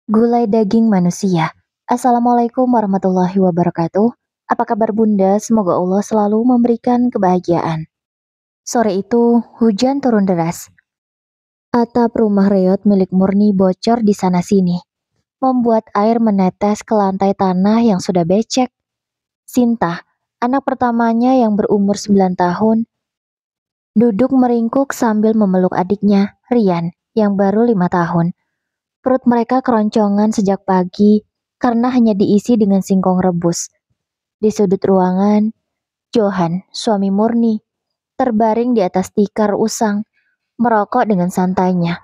Gulai daging manusia. Assalamualaikum warahmatullahi wabarakatuh. Apa kabar Bunda? Semoga Allah selalu memberikan kebahagiaan. Sore itu, hujan turun deras. Atap rumah reot milik Murni bocor di sana-sini, membuat air menetes ke lantai tanah yang sudah becek. Sinta, anak pertamanya yang berumur 9 tahun, duduk meringkuk sambil memeluk adiknya, Rian, yang baru 5 tahun. Perut mereka keroncongan sejak pagi karena hanya diisi dengan singkong rebus. Di sudut ruangan, Johan, suami Murni, terbaring di atas tikar usang, merokok dengan santainya.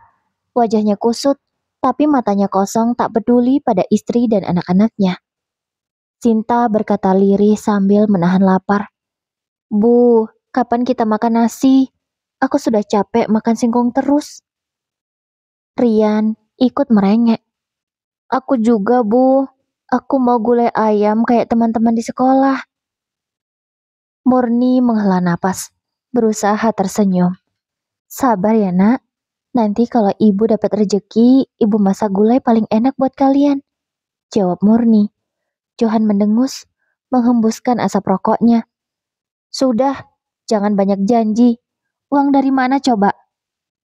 Wajahnya kusut, tapi matanya kosong tak peduli pada istri dan anak-anaknya. Sinta berkata lirih sambil menahan lapar. Bu, kapan kita makan nasi? Aku sudah capek makan singkong terus. Rian ikut merengek. Aku juga, Bu. Aku mau gulai ayam kayak teman-teman di sekolah. Murni menghela napas, berusaha tersenyum. Sabar ya, Nak. Nanti kalau ibu dapat rejeki, ibu masak gulai paling enak buat kalian. Jawab Murni. Johan mendengus, menghembuskan asap rokoknya. Sudah, jangan banyak janji. Uang dari mana coba?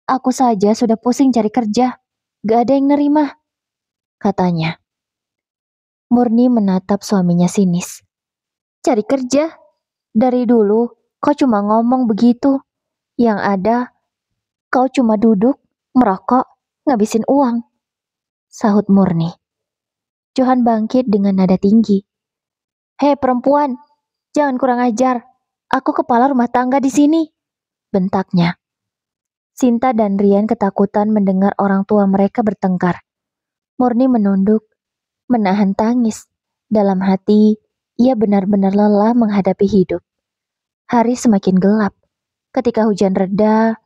Aku saja sudah pusing cari kerja. Gak ada yang nerima, katanya. Murni menatap suaminya sinis. Cari kerja? Dari dulu, kau cuma ngomong begitu. Yang ada, kau cuma duduk, merokok, ngabisin uang. Sahut Murni. Johan bangkit dengan nada tinggi. Hei perempuan, jangan kurang ajar. Aku kepala rumah tangga di sini. Bentaknya. Sinta dan Rian ketakutan mendengar orang tua mereka bertengkar. Murni menunduk, menahan tangis. Dalam hati, ia benar-benar lelah menghadapi hidup. Hari semakin gelap. Ketika hujan reda,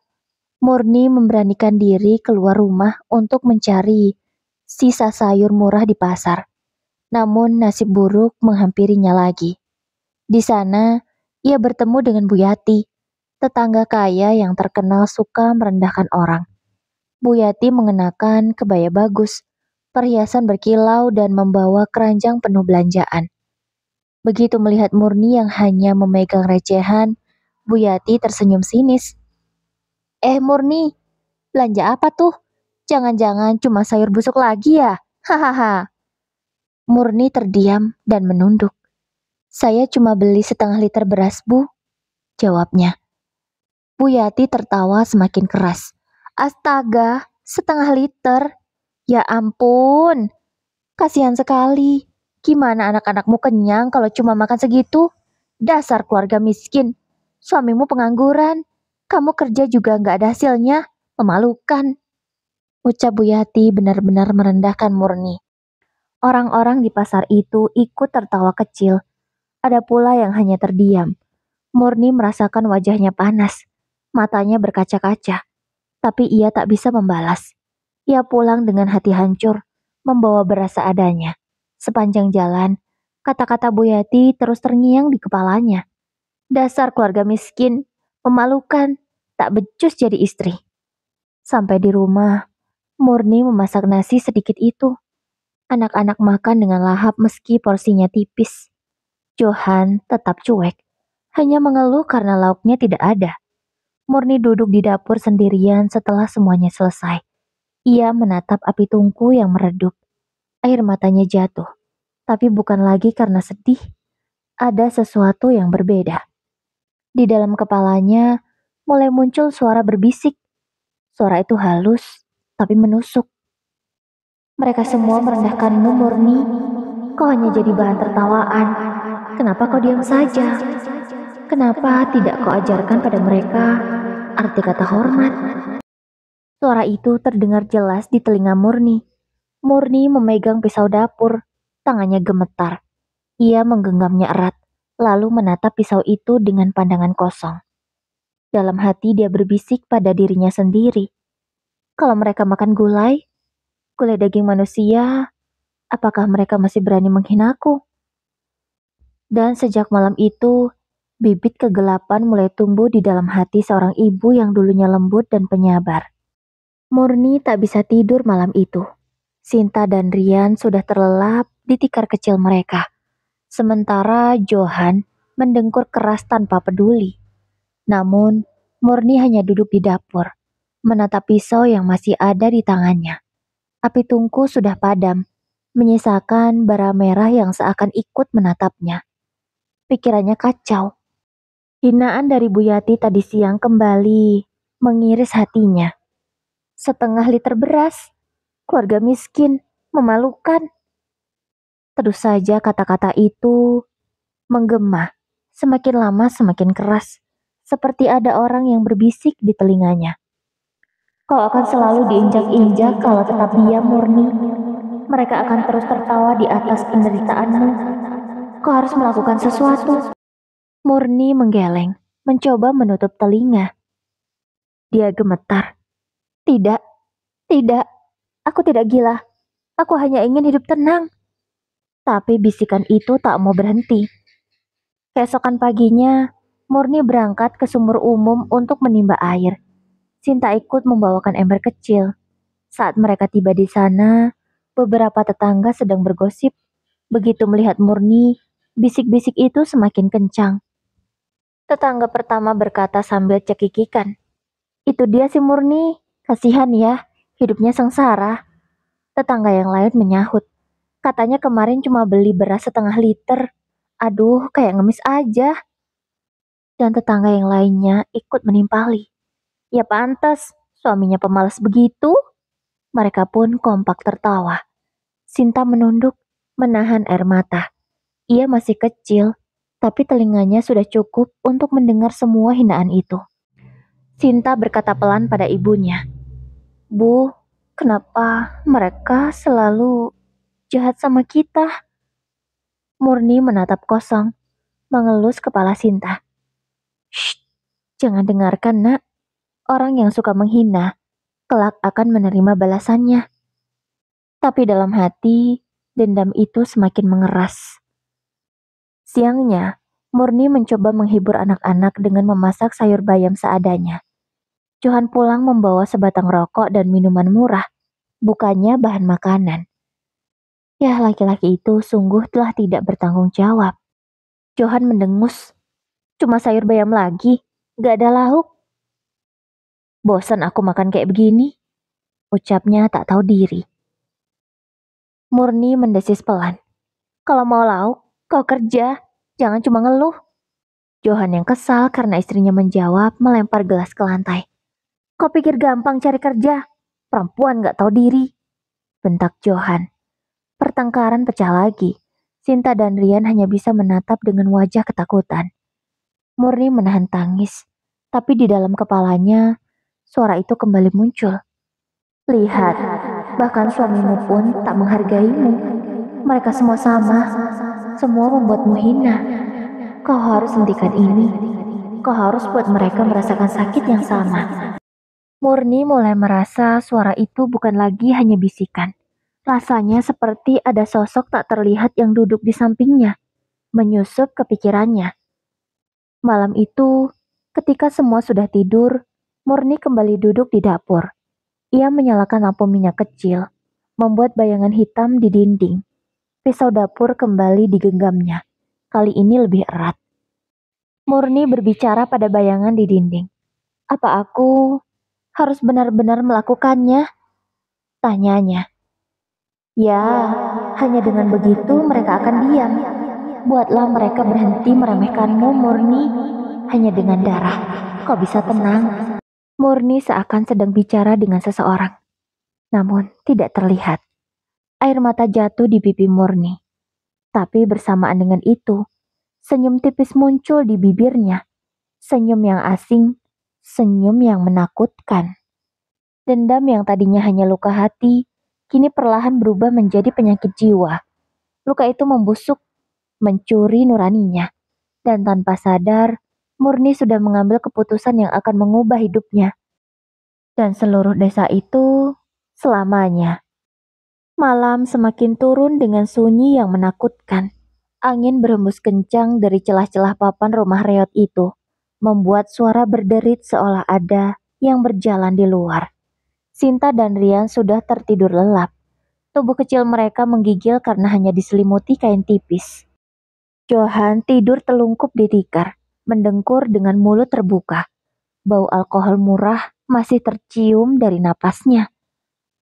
Murni memberanikan diri keluar rumah untuk mencari sisa sayur murah di pasar. Namun nasib buruk menghampirinya lagi. Di sana, ia bertemu dengan Bu Yati, tetangga kaya yang terkenal suka merendahkan orang. Bu Yati mengenakan kebaya bagus, perhiasan berkilau dan membawa keranjang penuh belanjaan. Begitu melihat Murni yang hanya memegang recehan, Bu Yati tersenyum sinis. Murni, belanja apa tuh? Jangan-jangan cuma sayur busuk lagi ya? Hahaha. Murni terdiam dan menunduk. Saya cuma beli setengah liter beras, Bu. Jawabnya. Bu Yati tertawa semakin keras. Astaga, setengah liter? Ya ampun, kasihan sekali. Gimana anak-anakmu kenyang kalau cuma makan segitu? Dasar keluarga miskin. Suamimu pengangguran. Kamu kerja juga nggak ada hasilnya. Memalukan. Ucap Bu Yati benar-benar merendahkan Murni. Orang-orang di pasar itu ikut tertawa kecil. Ada pula yang hanya terdiam. Murni merasakan wajahnya panas. Matanya berkaca-kaca. Tapi ia tak bisa membalas. Ia pulang dengan hati hancur, membawa beras seadanya. Sepanjang jalan, kata-kata Bu Yati terus terngiang di kepalanya. Dasar keluarga miskin, memalukan, tak becus jadi istri. Sampai di rumah, Murni memasak nasi sedikit itu. Anak-anak makan dengan lahap meski porsinya tipis. Johan tetap cuek, hanya mengeluh karena lauknya tidak ada. Murni duduk di dapur sendirian setelah semuanya selesai. Ia menatap api tungku yang meredup. Air matanya jatuh, tapi bukan lagi karena sedih. Ada sesuatu yang berbeda. Di dalam kepalanya mulai muncul suara berbisik. Suara itu halus, tapi menusuk. Mereka semua merendahkanmu, Murni. Kau hanya jadi bahan tertawaan. Kenapa kau diam saja? Kenapa tidak kau ajarkan pada mereka arti kata hormat? Suara itu terdengar jelas di telinga Murni. Murni memegang pisau dapur, tangannya gemetar. Ia menggenggamnya erat, lalu menatap pisau itu dengan pandangan kosong. Dalam hati dia berbisik pada dirinya sendiri. Kalau mereka makan gulai daging manusia, apakah mereka masih berani menghinaku? Dan sejak malam itu, bibit kegelapan mulai tumbuh di dalam hati seorang ibu yang dulunya lembut dan penyabar. Murni tak bisa tidur malam itu. Sinta dan Rian sudah terlelap di tikar kecil mereka. Sementara Johan mendengkur keras tanpa peduli. Namun, Murni hanya duduk di dapur, menatap pisau yang masih ada di tangannya. Api tungku sudah padam, menyisakan bara merah yang seakan ikut menatapnya. Pikirannya kacau. Hinaan dari Bu Yati tadi siang kembali mengiris hatinya. 1/2 liter beras, keluarga miskin, memalukan. Terus saja kata-kata itu menggema, semakin lama semakin keras, seperti ada orang yang berbisik di telinganya. Kau akan selalu diinjak-injak kalau tetap diam, Murni. Mereka akan terus tertawa di atas penderitaanmu. Kau harus melakukan sesuatu. Murni menggeleng, mencoba menutup telinga. Dia gemetar. Tidak, tidak, aku tidak gila. Aku hanya ingin hidup tenang. Tapi bisikan itu tak mau berhenti. Keesokan paginya, Murni berangkat ke sumur umum untuk menimba air. Sinta ikut membawakan ember kecil. Saat mereka tiba di sana, beberapa tetangga sedang bergosip. Begitu melihat Murni, bisik-bisik itu semakin kencang. Tetangga pertama berkata sambil cekikikan, "Itu dia si Murni, kasihan ya, hidupnya sengsara." Tetangga yang lain menyahut, "Katanya kemarin cuma beli beras 1/2 liter. Aduh, kayak ngemis aja." Dan tetangga yang lainnya ikut menimpali. "Ya pantas, suaminya pemalas begitu." Mereka pun kompak tertawa. Sinta menunduk, menahan air mata. Ia masih kecil, tapi telinganya sudah cukup untuk mendengar semua hinaan itu. Sinta berkata pelan pada ibunya, "Bu, kenapa mereka selalu jahat sama kita?" Murni menatap kosong, mengelus kepala Sinta. "Shh, jangan dengarkan, Nak. Orang yang suka menghina, kelak akan menerima balasannya." Tapi dalam hati, dendam itu semakin mengeras. Siangnya, Murni mencoba menghibur anak-anak dengan memasak sayur bayam seadanya. Johan pulang membawa sebatang rokok dan minuman murah, bukannya bahan makanan. Ya, laki-laki itu sungguh telah tidak bertanggung jawab. Johan mendengus. "Cuma sayur bayam lagi, gak ada lauk." "Bosan aku makan kayak begini," ucapnya tak tahu diri. Murni mendesis pelan. "Kalau mau lauk, kau kerja, jangan cuma ngeluh." Johan yang kesal karena istrinya menjawab melempar gelas ke lantai. "Kau pikir gampang cari kerja? Perempuan gak tahu diri," bentak Johan. Pertengkaran pecah lagi. Sinta dan Rian hanya bisa menatap dengan wajah ketakutan. Murni menahan tangis, tapi di dalam kepalanya, suara itu kembali muncul. "Lihat, bahkan suamimu pun tak menghargaimu. Mereka semua sama, semua membuatmu hina. Kau harus hentikan ini. Kau harus buat mereka merasakan sakit yang sama." Murni mulai merasa suara itu bukan lagi hanya bisikan. Rasanya seperti ada sosok tak terlihat yang duduk di sampingnya, menyusup ke pikirannya. Malam itu, ketika semua sudah tidur, Murni kembali duduk di dapur. Ia menyalakan lampu minyak kecil, membuat bayangan hitam di dinding. Pisau dapur kembali digenggamnya, kali ini lebih erat. Murni berbicara pada bayangan di dinding. "Apa aku harus benar-benar melakukannya?" tanyanya. "Ya, hanya dengan begitu mereka akan diam. Buatlah mereka berhenti meremehkanmu, Murni. Hanya dengan darah, kau bisa tenang." Murni seakan sedang bicara dengan seseorang, namun tidak terlihat. Air mata jatuh di pipi Murni. Tapi bersamaan dengan itu, senyum tipis muncul di bibirnya. Senyum yang asing, senyum yang menakutkan. Dendam yang tadinya hanya luka hati, kini perlahan berubah menjadi penyakit jiwa. Luka itu membusuk, mencuri nuraninya. Dan tanpa sadar, Murni sudah mengambil keputusan yang akan mengubah hidupnya. Dan seluruh desa itu selamanya. Malam semakin turun dengan sunyi yang menakutkan. Angin berhembus kencang dari celah-celah papan rumah reot itu, membuat suara berderit seolah ada yang berjalan di luar. Sinta dan Rian sudah tertidur lelap. Tubuh kecil mereka menggigil karena hanya diselimuti kain tipis. Johan tidur telungkup di tikar, mendengkur dengan mulut terbuka. Bau alkohol murah masih tercium dari napasnya.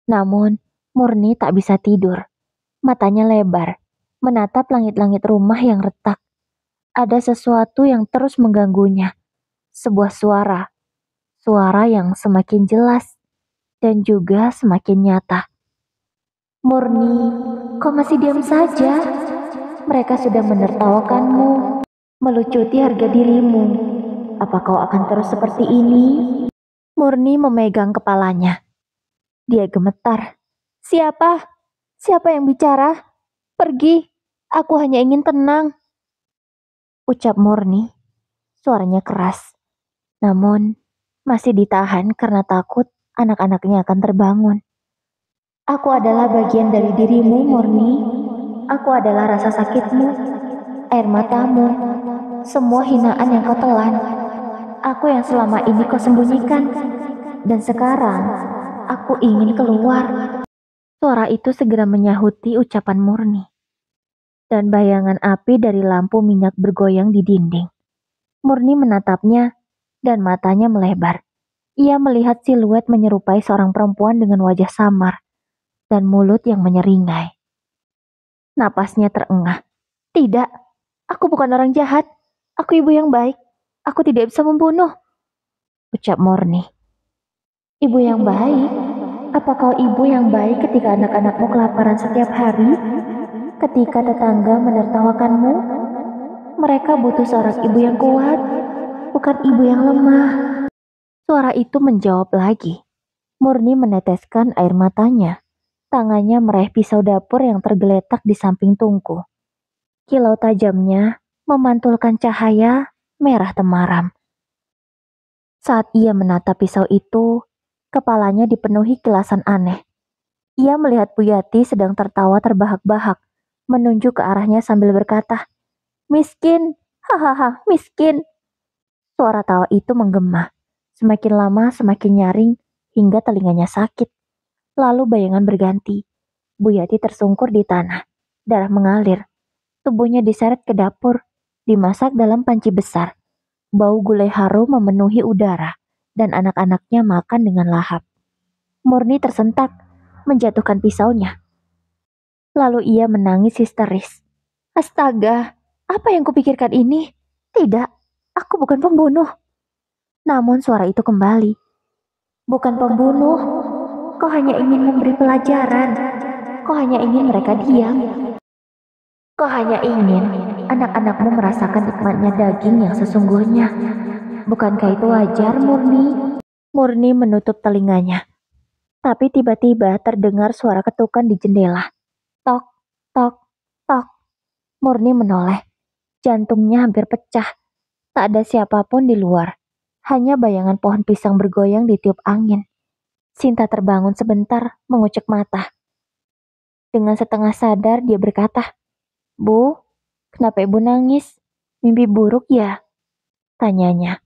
Namun, Murni tak bisa tidur. Matanya lebar, menatap langit-langit rumah yang retak. Ada sesuatu yang terus mengganggunya. Sebuah suara yang semakin jelas dan juga semakin nyata. Murni, kau masih diam saja? Mereka sudah menertawakanmu, melucuti harga dirimu. Apa kau akan terus seperti ini? Murni memegang kepalanya. Dia gemetar. Siapa? Siapa yang bicara? Pergi, aku hanya ingin tenang. Ucap Murni. Suaranya keras. Namun, masih ditahan karena takut anak-anaknya akan terbangun. Aku adalah bagian dari dirimu, Murni. Aku adalah rasa sakitmu, air matamu, semua hinaan yang kau telan. Aku yang selama ini kau sembunyikan. Dan sekarang, aku ingin keluar. Suara itu segera menyahuti ucapan Murni. Dan bayangan api dari lampu minyak bergoyang di dinding. Murni menatapnya, dan matanya melebar. Ia melihat siluet menyerupai seorang perempuan dengan wajah samar, dan mulut yang menyeringai. Napasnya terengah. Tidak, aku bukan orang jahat. Aku ibu yang baik. Aku tidak bisa membunuh. Ucap Murni. Ibu yang baik? Apa kau ibu yang baik ketika anak-anakmu kelaparan setiap hari? Ketika tetangga menertawakanmu? Mereka butuh seorang ibu yang kuat, bukan ibu yang lemah. Suara itu menjawab lagi. Murni meneteskan air matanya. Tangannya meraih pisau dapur yang tergeletak di samping tungku. Kilau tajamnya memantulkan cahaya merah temaram. Saat ia menatap pisau itu, kepalanya dipenuhi kilasan aneh. Ia melihat Bu Yati sedang tertawa terbahak-bahak, menunjuk ke arahnya sambil berkata, "Miskin, hahaha, miskin." Suara tawa itu menggema. Semakin lama semakin nyaring hingga telinganya sakit. Lalu bayangan berganti. Bu Yati tersungkur di tanah. Darah mengalir. Tubuhnya diseret ke dapur. Dimasak dalam panci besar. Bau gulai harum memenuhi udara. Dan anak-anaknya makan dengan lahap. Murni tersentak. Menjatuhkan pisaunya. Lalu ia menangis histeris. Astaga, apa yang kupikirkan ini? Tidak, aku bukan pembunuh. Namun suara itu kembali. Bukan pembunuh, kau hanya ingin memberi pelajaran. Kau hanya ingin mereka diam. Kau hanya ingin anak-anakmu merasakan nikmatnya daging yang sesungguhnya. Bukankah itu wajar, Murni? Murni menutup telinganya. Tapi tiba-tiba terdengar suara ketukan di jendela. Tok, tok, tok. Murni menoleh. Jantungnya hampir pecah. Tak ada siapapun di luar. Hanya bayangan pohon pisang bergoyang ditiup angin. Sinta terbangun sebentar, mengucek mata. Dengan setengah sadar dia berkata, "Bu, kenapa ibu nangis? Mimpi buruk ya?" Tanyanya.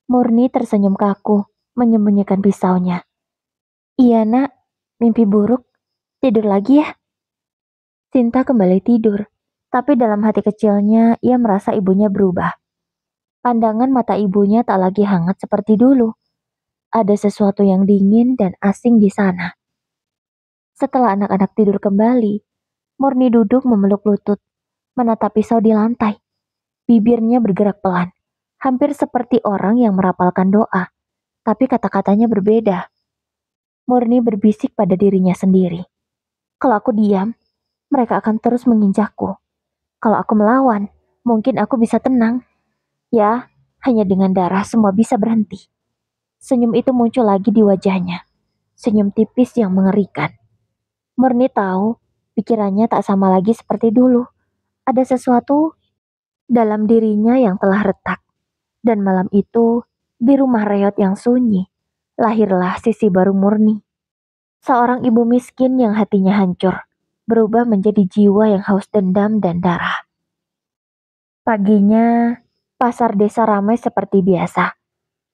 Murni tersenyum kaku, menyembunyikan pisaunya. "Iya nak, mimpi buruk. Tidur lagi ya." Sinta kembali tidur, tapi dalam hati kecilnya ia merasa ibunya berubah. Pandangan mata ibunya tak lagi hangat seperti dulu. Ada sesuatu yang dingin dan asing di sana. Setelah anak-anak tidur kembali, Murni duduk memeluk lutut, menatap pisau di lantai. Bibirnya bergerak pelan, hampir seperti orang yang merapalkan doa, tapi kata-katanya berbeda. Murni berbisik pada dirinya sendiri. Kalau aku diam, mereka akan terus menginjakku. Kalau aku melawan, mungkin aku bisa tenang. Ya, hanya dengan darah semua bisa berhenti. Senyum itu muncul lagi di wajahnya. Senyum tipis yang mengerikan. Murni tahu, pikirannya tak sama lagi seperti dulu. Ada sesuatu dalam dirinya yang telah retak. Dan malam itu, di rumah reot yang sunyi, lahirlah sisi baru Murni. Seorang ibu miskin yang hatinya hancur, berubah menjadi jiwa yang haus dendam dan darah. Paginya, pasar desa ramai seperti biasa.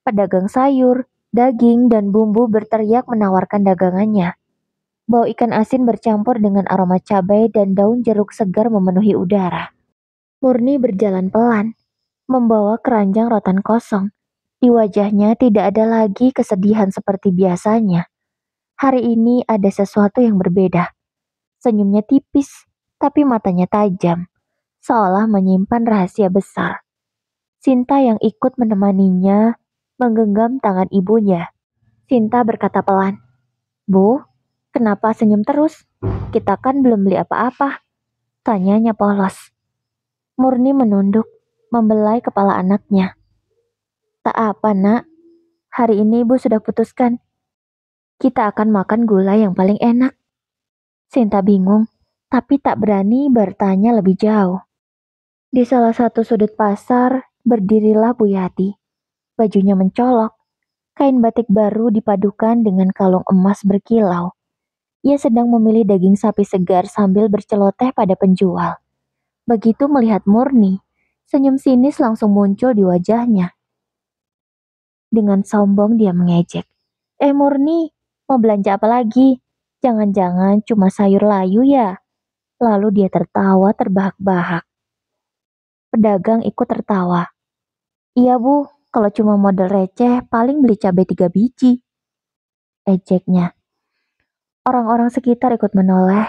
Pedagang sayur, daging, dan bumbu berteriak menawarkan dagangannya. Bau ikan asin bercampur dengan aroma cabai dan daun jeruk segar memenuhi udara. Murni berjalan pelan, membawa keranjang rotan kosong. Di wajahnya tidak ada lagi kesedihan seperti biasanya. Hari ini ada sesuatu yang berbeda. Senyumnya tipis, tapi matanya tajam, seolah menyimpan rahasia besar. Sinta yang ikut menemaninya menggenggam tangan ibunya. Sinta berkata pelan, "Bu, kenapa senyum terus? Kita kan belum beli apa-apa," tanyanya polos. Murni menunduk, membelai kepala anaknya. "Tak apa, Nak. Hari ini Ibu sudah putuskan. Kita akan makan gulai yang paling enak." Sinta bingung, tapi tak berani bertanya lebih jauh. Di salah satu sudut pasar, berdirilah Bu Yati. Bajunya mencolok, kain batik baru dipadukan dengan kalung emas berkilau. Ia sedang memilih daging sapi segar sambil berceloteh pada penjual. Begitu melihat Murni, senyum sinis langsung muncul di wajahnya. Dengan sombong dia mengejek. Murni, mau belanja apa lagi? Jangan-jangan cuma sayur layu ya?" Lalu dia tertawa terbahak-bahak. Pedagang ikut tertawa. "Iya Bu, kalau cuma model receh paling beli cabai 3 biji," ejeknya. Orang-orang sekitar ikut menoleh.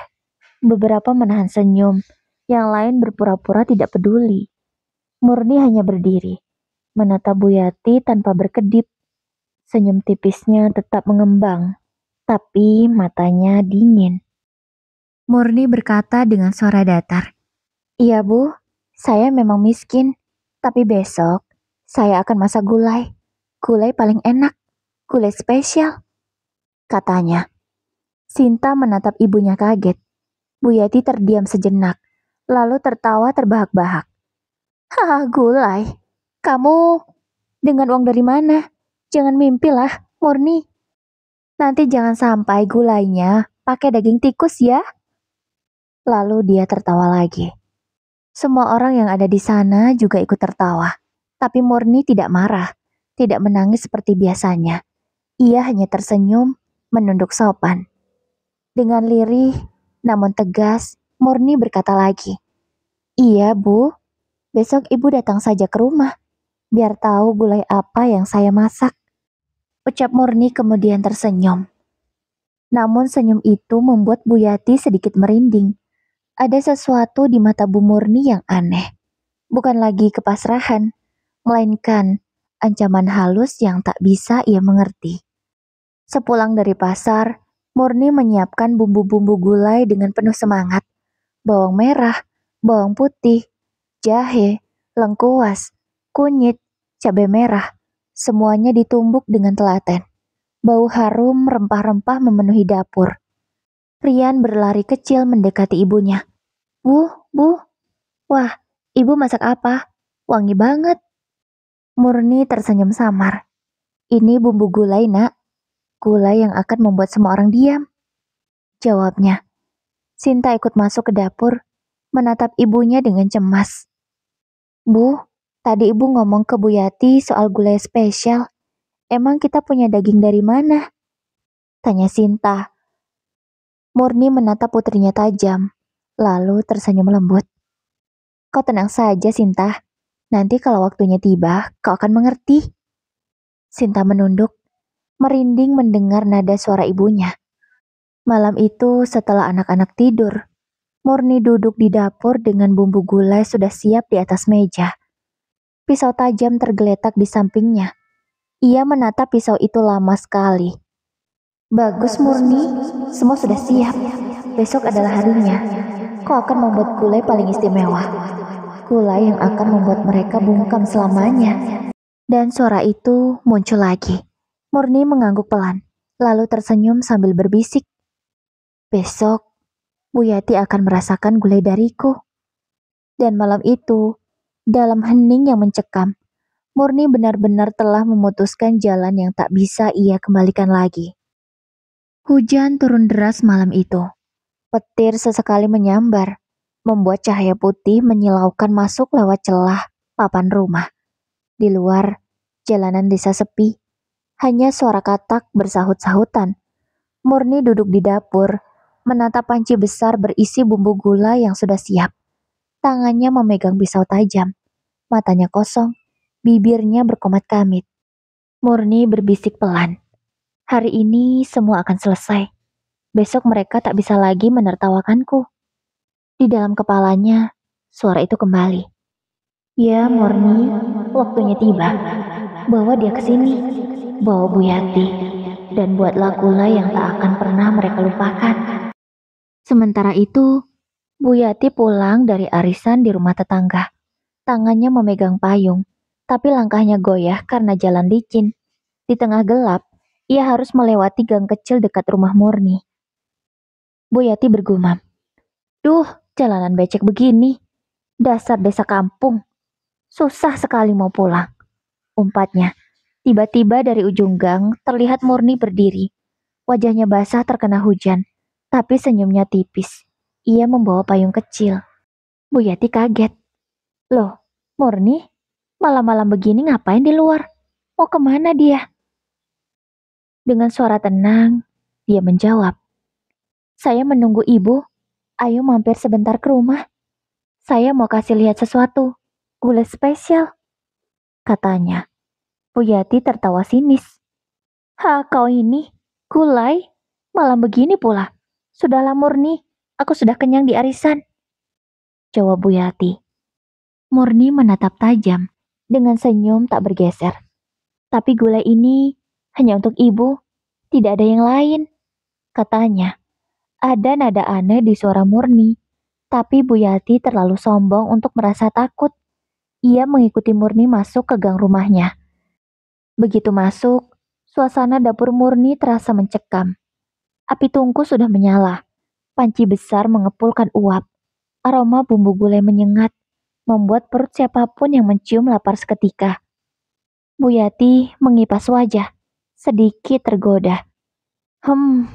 Beberapa menahan senyum, yang lain berpura-pura tidak peduli. Murni hanya berdiri, menatap Bu Yati tanpa berkedip. Senyum tipisnya tetap mengembang, tapi matanya dingin. Murni berkata dengan suara datar, "Iya Bu, saya memang miskin, tapi besok saya akan masak gulai. Gulai paling enak, gulai spesial," katanya. Sinta menatap ibunya kaget. Bu Yati terdiam sejenak, lalu tertawa terbahak-bahak. "Haha, gulai? Kamu dengan uang dari mana? Jangan mimpilah, Murni. Nanti jangan sampai gulainya pakai daging tikus ya." Lalu dia tertawa lagi. Semua orang yang ada di sana juga ikut tertawa. Tapi Murni tidak marah, tidak menangis seperti biasanya. Ia hanya tersenyum, menunduk sopan. Dengan lirih, namun tegas, Murni berkata lagi, "Iya Bu, besok Ibu datang saja ke rumah, biar tahu gulai apa yang saya masak." Ucap Murni kemudian tersenyum. Namun senyum itu membuat Bu Yati sedikit merinding. Ada sesuatu di mata Bu Murni yang aneh. Bukan lagi kepasrahan, melainkan ancaman halus yang tak bisa ia mengerti. Sepulang dari pasar, Murni menyiapkan bumbu-bumbu gulai dengan penuh semangat. Bawang merah, bawang putih, jahe, lengkuas, kunyit, cabai merah. Semuanya ditumbuk dengan telaten. Bau harum rempah-rempah memenuhi dapur. Rian berlari kecil mendekati ibunya. Bu, wah, Ibu masak apa? Wangi banget." Murni tersenyum samar. "Ini bumbu gulai, Nak. Gulai yang akan membuat semua orang diam," jawabnya. Sinta ikut masuk ke dapur, menatap ibunya dengan cemas. "Bu, tadi Ibu ngomong ke Bu Yati soal gulai spesial. Emang kita punya daging dari mana?" tanya Sinta. Murni menatap putrinya tajam, lalu tersenyum lembut. "Kau tenang saja, Sinta. Nanti kalau waktunya tiba, kau akan mengerti." Sinta menunduk, merinding mendengar nada suara ibunya. Malam itu setelah anak-anak tidur, Murni duduk di dapur dengan bumbu gulai sudah siap di atas meja. Pisau tajam tergeletak di sampingnya. Ia menatap pisau itu lama sekali. "Bagus Murni, semua sudah siap. Besok adalah harinya. Kau akan membuat gulai paling istimewa. Gulai yang akan membuat mereka bungkam selamanya." Dan suara itu muncul lagi. Murni mengangguk pelan, lalu tersenyum sambil berbisik, "Besok, Bu Yati akan merasakan gulai dariku." Dan malam itu, dalam hening yang mencekam, Murni benar-benar telah memutuskan jalan yang tak bisa ia kembalikan lagi. Hujan turun deras malam itu. Petir sesekali menyambar, membuat cahaya putih menyilaukan masuk lewat celah papan rumah. Di luar, jalanan desa sepi. Hanya suara katak bersahut-sahutan. Murni duduk di dapur, menatap panci besar berisi bumbu gula yang sudah siap. Tangannya memegang pisau tajam, matanya kosong, bibirnya berkomat-kamit. Murni berbisik pelan. Hari ini semua akan selesai. Besok mereka tak bisa lagi menertawakanku. Di dalam kepalanya, suara itu kembali. Ya, Murni, waktunya tiba. Bawa dia ke sini. Bawa Bu Yati. Dan buatlah gula yang tak akan pernah mereka lupakan. Sementara itu, Bu Yati pulang dari arisan di rumah tetangga. Tangannya memegang payung, tapi langkahnya goyah karena jalan licin. Di tengah gelap, ia harus melewati gang kecil dekat rumah Murni. Bu Yati bergumam, "Duh, jalanan becek begini. Dasar desa kampung. Susah sekali mau pulang." Umpatnya. Tiba-tiba dari ujung gang terlihat Murni berdiri. Wajahnya basah terkena hujan, tapi senyumnya tipis. Ia membawa payung kecil. Bu Yati kaget. "Loh, Murni? Malam-malam begini ngapain di luar? Mau kemana dia?" Dengan suara tenang, dia menjawab, "Saya menunggu ibu. Ayo mampir sebentar ke rumah. Saya mau kasih lihat sesuatu. Gula spesial," katanya. Bu Yati tertawa sinis. "Ha, kau ini, gulai? Malam begini pula. Sudahlah Murni, aku sudah kenyang di arisan," jawab Bu Yati. Murni menatap tajam, dengan senyum tak bergeser. "Tapi gulai ini hanya untuk ibu, tidak ada yang lain," katanya. Ada nada aneh di suara Murni, tapi Bu Yati terlalu sombong untuk merasa takut. Ia mengikuti Murni masuk ke gang rumahnya. Begitu masuk, suasana dapur Murni terasa mencekam. Api tungku sudah menyala. Panci besar mengepulkan uap. Aroma bumbu gulai menyengat, membuat perut siapapun yang mencium lapar seketika. Bu Yati mengipas wajah, sedikit tergoda.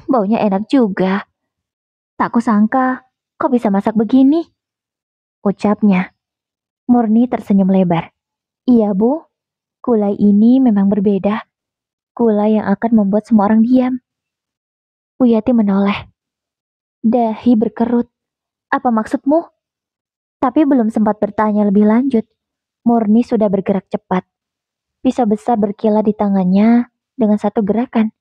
Baunya enak juga. Tak kusangka kau bisa masak begini," ucapnya. Murni tersenyum lebar. "Iya Bu, gulai ini memang berbeda. Gulai yang akan membuat semua orang diam." Bu Yati menoleh. Dahi berkerut. "Apa maksudmu?" Tapi belum sempat bertanya lebih lanjut, Murni sudah bergerak cepat. Pisau besar berkilat di tangannya dengan satu gerakan.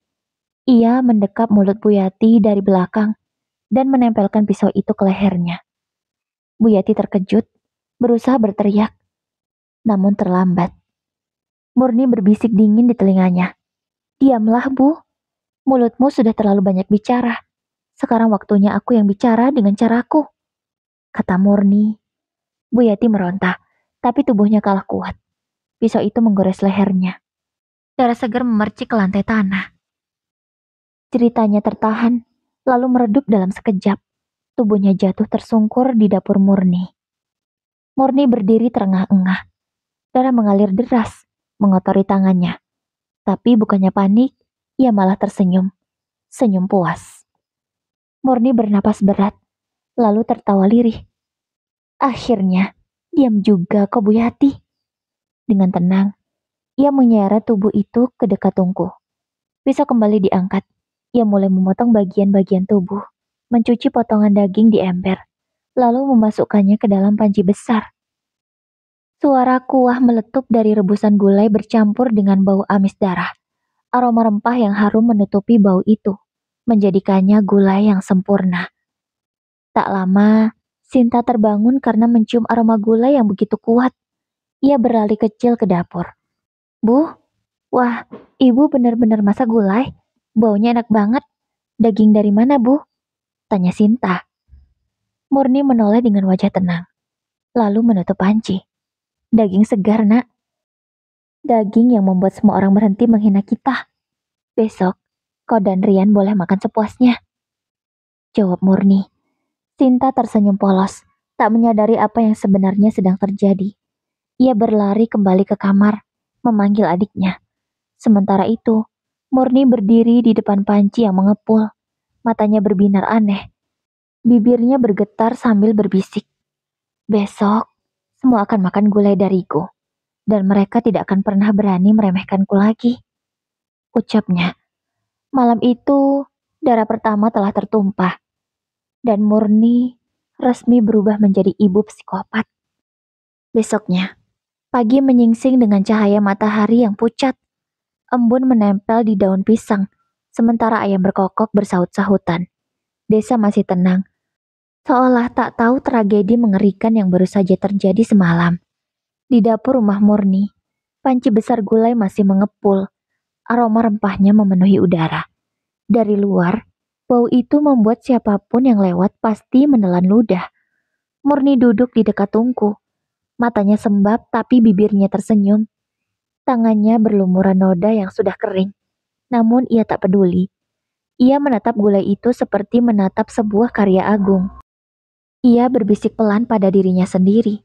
Ia mendekap mulut Bu Yati dari belakang dan menempelkan pisau itu ke lehernya. Bu Yati terkejut, berusaha berteriak, namun terlambat. Murni berbisik dingin di telinganya. "Diamlah, Bu. Mulutmu sudah terlalu banyak bicara. Sekarang waktunya aku yang bicara dengan caraku," kata Murni. Bu Yati meronta, tapi tubuhnya kalah kuat. Pisau itu menggores lehernya. Darah segar memercik ke lantai tanah. Ceritanya tertahan, lalu meredup dalam sekejap. Tubuhnya jatuh tersungkur di dapur Murni. Murni berdiri terengah-engah. Darah mengalir deras, mengotori tangannya. Tapi bukannya panik, ia malah tersenyum. Senyum puas. Murni bernapas berat, lalu tertawa lirih. "Akhirnya, diam juga kau Bu Yati." Dengan tenang, ia menyeret tubuh itu ke dekat tungku. Pisau kembali diangkat. Ia mulai memotong bagian-bagian tubuh, mencuci potongan daging di ember, lalu memasukkannya ke dalam panci besar. Suara kuah meletup dari rebusan gulai bercampur dengan bau amis darah. Aroma rempah yang harum menutupi bau itu, menjadikannya gulai yang sempurna. Tak lama, Sinta terbangun karena mencium aroma gulai yang begitu kuat. Ia berlari kecil ke dapur. "Bu, wah, ibu benar-benar masak gulai. Baunya enak banget. Daging dari mana, Bu?" tanya Sinta. Murni menoleh dengan wajah tenang, lalu menutup panci. "Daging segar, Nak. Daging yang membuat semua orang berhenti menghina kita. Besok, kau dan Rian boleh makan sepuasnya," jawab Murni. Sinta tersenyum polos, tak menyadari apa yang sebenarnya sedang terjadi. Ia berlari kembali ke kamar, memanggil adiknya. Sementara itu, Murni berdiri di depan panci yang mengepul. Matanya berbinar aneh. Bibirnya bergetar sambil berbisik. "Besok, semua akan makan gulai dariku. Dan mereka tidak akan pernah berani meremehkanku lagi," ucapnya. Malam itu, darah pertama telah tertumpah. dan Murni resmi berubah menjadi ibu psikopat. Besoknya, pagi menyingsing dengan cahaya matahari yang pucat. Embun menempel di daun pisang, sementara ayam berkokok bersaut-sahutan. Desa masih tenang, seolah tak tahu tragedi mengerikan yang baru saja terjadi semalam. Di dapur rumah Murni, panci besar gulai masih mengepul. Aroma rempahnya memenuhi udara. Dari luar, bau itu membuat siapapun yang lewat pasti menelan ludah. Murni duduk di dekat tungku. Matanya sembab tapi bibirnya tersenyum. Tangannya berlumuran noda yang sudah kering. Namun ia tak peduli. Ia menatap gulai itu seperti menatap sebuah karya agung. Ia berbisik pelan pada dirinya sendiri.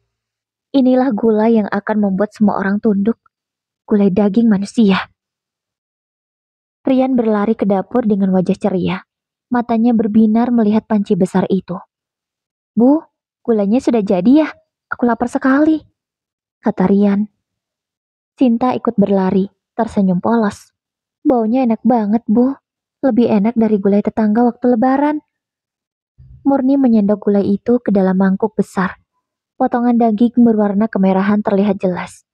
Inilah gulai yang akan membuat semua orang tunduk. Gulai daging manusia. Rian berlari ke dapur dengan wajah ceria. Matanya berbinar melihat panci besar itu. Bu, gulanya sudah jadi ya? Aku lapar sekali, kata Rian. Sinta ikut berlari, tersenyum polos. Baunya enak banget, Bu. Lebih enak dari gulai tetangga waktu lebaran. Murni menyendok gulai itu ke dalam mangkuk besar. Potongan daging berwarna kemerahan terlihat jelas.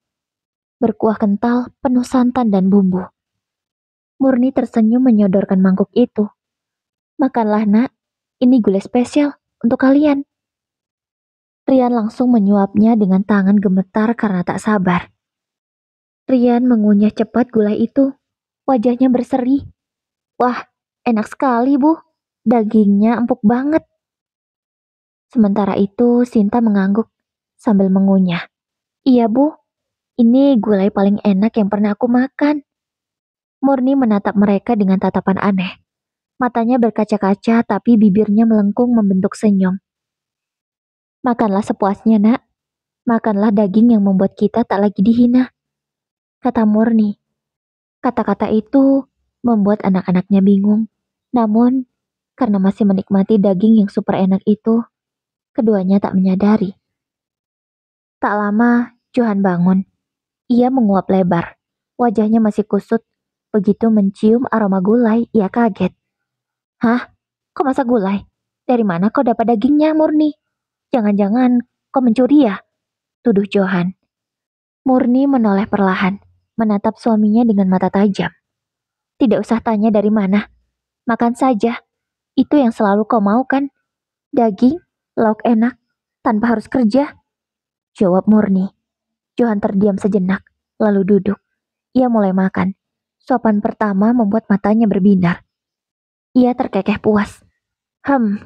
Berkuah kental, penuh santan dan bumbu. Murni tersenyum menyodorkan mangkuk itu. Makanlah nak, ini gulai spesial untuk kalian. Rian langsung menyuapnya dengan tangan gemetar karena tak sabar. Rian mengunyah cepat gulai itu. Wajahnya berseri. Wah, enak sekali bu. Dagingnya empuk banget. Sementara itu Sinta mengangguk sambil mengunyah. Iya bu, ini gulai paling enak yang pernah aku makan. Murni menatap mereka dengan tatapan aneh. Matanya berkaca-kaca tapi bibirnya melengkung membentuk senyum. Makanlah sepuasnya nak. Makanlah daging yang membuat kita tak lagi dihina. Kata Murni. Kata-kata itu membuat anak-anaknya bingung. Namun, karena masih menikmati daging yang super enak itu, keduanya tak menyadari. Tak lama, Johan bangun. Ia menguap lebar. Wajahnya masih kusut. Begitu mencium aroma gulai, ia kaget. Hah? Kok masak gulai? Dari mana kau dapat dagingnya, Murni? Jangan-jangan kau mencuri ya? Tuduh Johan. Murni menoleh perlahan, menatap suaminya dengan mata tajam. Tidak usah tanya dari mana. Makan saja. Itu yang selalu kau mau kan? Daging, lauk enak, tanpa harus kerja. Jawab Murni. Johan terdiam sejenak, lalu duduk. Ia mulai makan. Suapan pertama membuat matanya berbinar. Ia terkekeh puas.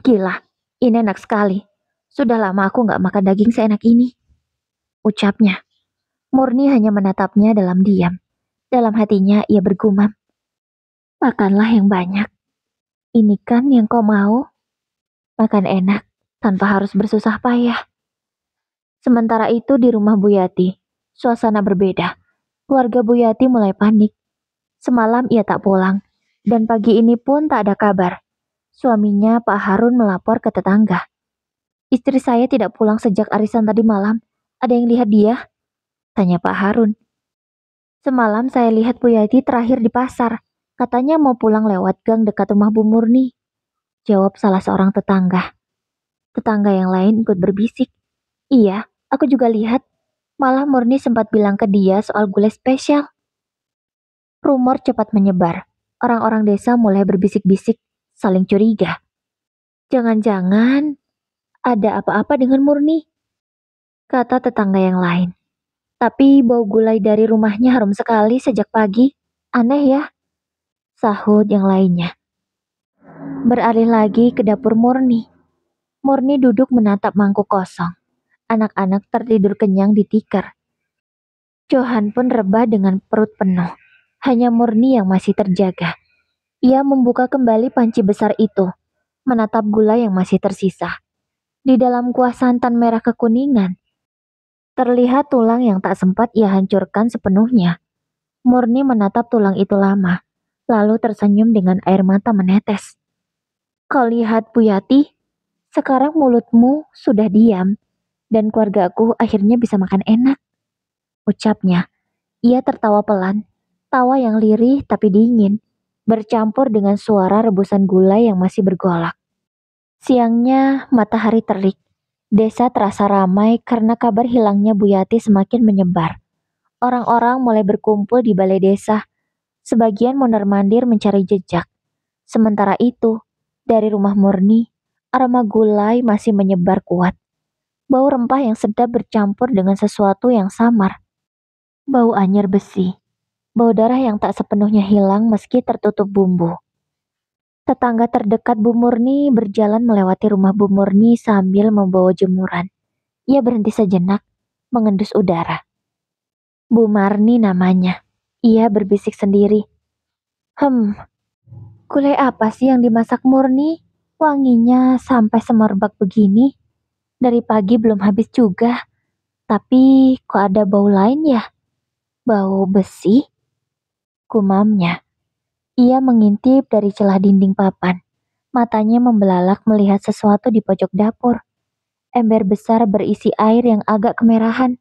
Gila. Ini enak sekali. Sudah lama aku gak makan daging seenak ini. Ucapnya. Murni hanya menatapnya dalam diam. Dalam hatinya ia bergumam. Makanlah yang banyak. Ini kan yang kau mau. Makan enak, tanpa harus bersusah payah. Sementara itu di rumah Bu Yati, suasana berbeda. Keluarga Bu Yati mulai panik. Semalam ia tak pulang, dan pagi ini pun tak ada kabar. Suaminya Pak Harun melapor ke tetangga. Istri saya tidak pulang sejak arisan tadi malam. Ada yang lihat dia? Tanya Pak Harun. Semalam saya lihat Bu Yati terakhir di pasar. Katanya mau pulang lewat gang dekat rumah Bu Murni. Jawab salah seorang tetangga. Tetangga yang lain ikut berbisik. Iya, aku juga lihat. Malah Murni sempat bilang ke dia soal gulai spesial. Rumor cepat menyebar. Orang-orang desa mulai berbisik-bisik, saling curiga. Jangan-jangan ada apa-apa dengan Murni, kata tetangga yang lain. Tapi bau gulai dari rumahnya harum sekali sejak pagi. Aneh ya, sahut yang lainnya. Beralih lagi ke dapur Murni. Murni duduk menatap mangkuk kosong. Anak-anak tertidur kenyang di tikar. Johan pun rebah dengan perut penuh. Hanya Murni yang masih terjaga. Ia membuka kembali panci besar itu, menatap gula yang masih tersisa. Di dalam kuah santan merah kekuningan, terlihat tulang yang tak sempat ia hancurkan sepenuhnya. Murni menatap tulang itu lama, lalu tersenyum dengan air mata menetes. Kau lihat Bu Yati, sekarang mulutmu sudah diam, dan keluargaku akhirnya bisa makan enak. Ucapnya, ia tertawa pelan, tawa yang lirih tapi dingin, bercampur dengan suara rebusan gula yang masih bergolak. Siangnya, matahari terik. Desa terasa ramai karena kabar hilangnya Bu Yati semakin menyebar. Orang-orang mulai berkumpul di balai desa. Sebagian mondar-mandir mencari jejak. Sementara itu, dari rumah Murni, aroma gulai masih menyebar kuat. Bau rempah yang sedap bercampur dengan sesuatu yang samar. Bau anyir besi. Bau darah yang tak sepenuhnya hilang meski tertutup bumbu. Tetangga terdekat Bu Murni berjalan melewati rumah Bu Murni sambil membawa jemuran. Ia berhenti sejenak, mengendus udara. Bu Marni namanya. Ia berbisik sendiri. Gulai apa sih yang dimasak Murni? Wanginya sampai semerbak begini. Dari pagi belum habis juga. Tapi kok ada bau lain ya? Bau besi? Gumamnya. Ia mengintip dari celah dinding papan. Matanya membelalak melihat sesuatu di pojok dapur. Ember besar berisi air yang agak kemerahan,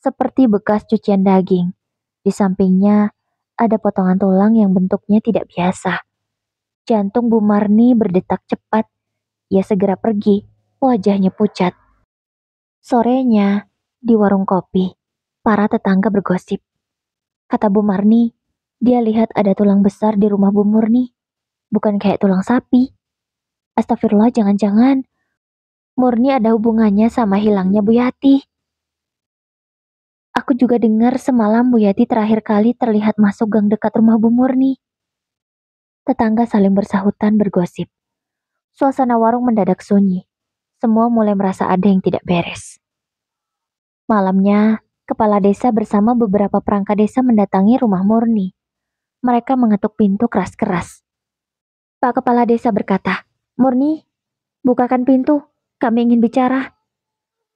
seperti bekas cucian daging. Di sampingnya ada potongan tulang yang bentuknya tidak biasa. Jantung Bu Marni berdetak cepat. Ia segera pergi, wajahnya pucat. Sorenya, di warung kopi, para tetangga bergosip. Kata Bu Marni, dia lihat ada tulang besar di rumah Bu Murni. Bukan kayak tulang sapi. Astagfirullah, jangan-jangan Murni ada hubungannya sama hilangnya Bu Yati. Aku juga dengar semalam Bu Yati terakhir kali terlihat masuk gang dekat rumah Bu Murni. Tetangga saling bersahutan bergosip. Suasana warung mendadak sunyi. Semua mulai merasa ada yang tidak beres. Malamnya, kepala desa bersama beberapa perangkat desa mendatangi rumah Murni. Mereka mengetuk pintu keras-keras. Pak Kepala Desa berkata, Murni, bukakan pintu, kami ingin bicara.